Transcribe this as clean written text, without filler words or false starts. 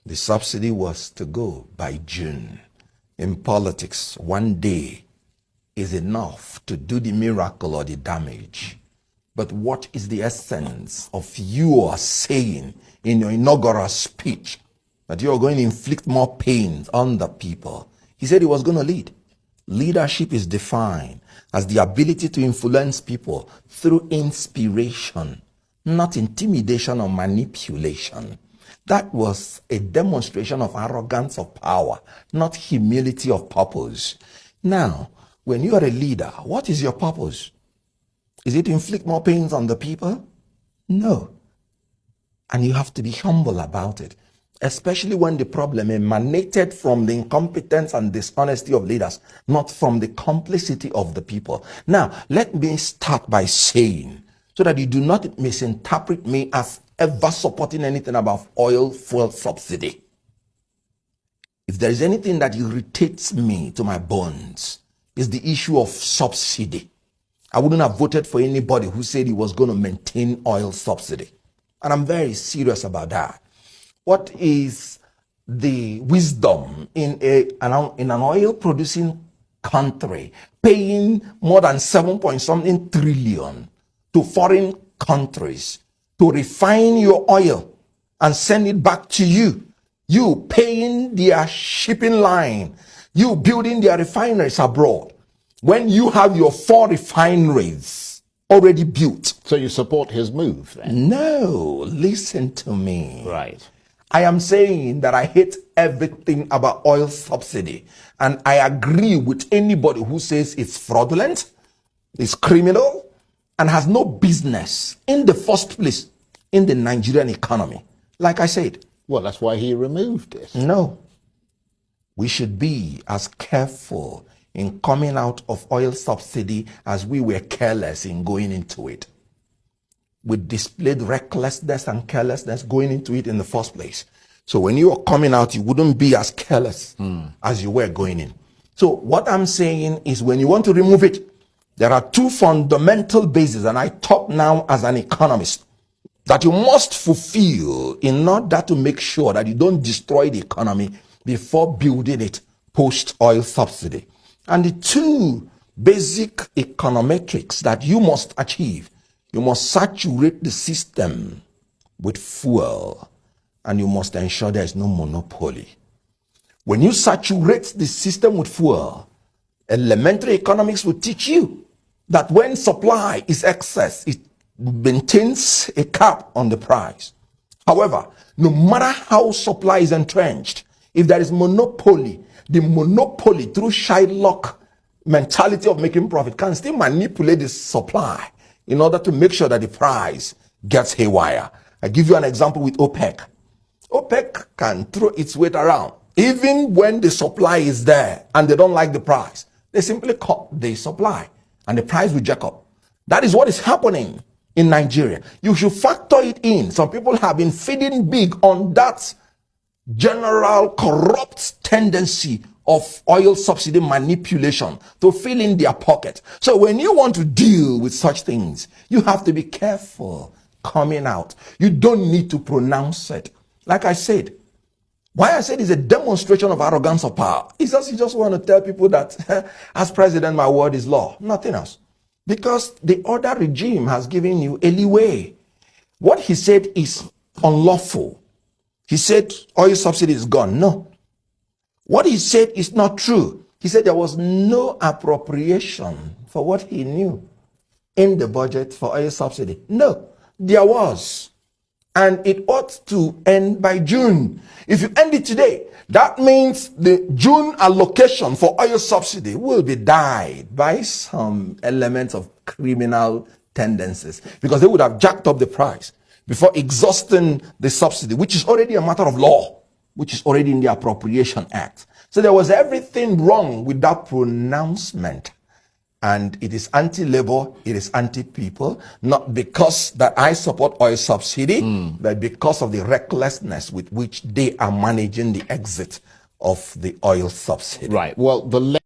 The subsidy was to go by June. In politics, one day is enough to do the miracle or the damage. But what is the essence of you are saying in your inaugural speech that you are going to inflict more pain on the people? He said he was going to lead. Leadership is defined as the ability to influence people through inspiration, not intimidation or manipulation. That was a demonstration of arrogance of power, not humility of purpose. Now, when you are a leader, what is your purpose? Is it to inflict more pains on the people? No. And you have to be humble about it, especially when the problem emanated from the incompetence and dishonesty of leaders, not from the complicity of the people. Now, let me start by saying, so that you do not misinterpret me as ever supporting anything about oil fuel subsidy. If there is anything that irritates me to my bones, is the issue of subsidy. I wouldn't have voted for anybody who said he was going to maintain oil subsidy. And I'm very serious about that. What is the wisdom in an oil producing country paying more than 7-point-something trillion to foreign countries to refine your oil and send it back to you? You paying their shipping line, you building their refineries abroad, when you have your 4 refineries already built. So you support his move then? No, listen to me. Right. I am saying that I hate everything about oil subsidy. And I agree with anybody who says it's fraudulent, it's criminal, and has no business in the first place in the Nigerian economy. Like I said. Well, that's why he removed it. No. We should be as careful in coming out of oil subsidy as we were careless in going into it. We displayed recklessness and carelessness going into it in the first place. So when you are coming out, you wouldn't be as careless as you were going in. So what I'm saying is, when you want to remove it, there are 2 fundamental bases, and I talk now as an economist, that you must fulfill in order to make sure that you don't destroy the economy before building it post-oil subsidy. And the 2 basic econometrics that you must achieve: you must saturate the system with fuel, and you must ensure there is no monopoly. When you saturate the system with fuel, elementary economics will teach you that when supply is excess, it maintains a cap on the price. However, no matter how supply is entrenched, if there is monopoly, the monopoly, through Shylock mentality of making profit, can still manipulate the supply in order to make sure that the price gets haywire. I give you an example with OPEC. OPEC can throw its weight around. Even when the supply is there and they don't like the price, they simply cut the supply and the price will jack up. That is what is happening in Nigeria. You should factor it in. Some people have been feeding big on that general corrupt tendency of oil subsidy manipulation to fill in their pocket. So when you want to deal with such things, you have to be careful coming out. You don't need to pronounce it. Like I said, why I said it's a demonstration of arrogance of power. It's just, you just want to tell people that as president, my word is law. Nothing else. Because the other regime has given you a leeway. What he said is unlawful. He said oil subsidy is gone. No. What he said is not true. He said there was no appropriation for what he knew in the budget for oil subsidy. No, there was. And it ought to end by June. If you end it today, that means the June allocation for oil subsidy will be dyed by some elements of criminal tendencies, because they would have jacked up the price before exhausting the subsidy, which is already a matter of law, which is already in the Appropriation Act. So there was everything wrong with that pronouncement. And it is anti-labor, it is anti-people, not because that I support oil subsidy, but because of the recklessness with which they are managing the exit of the oil subsidy. Right. Well, the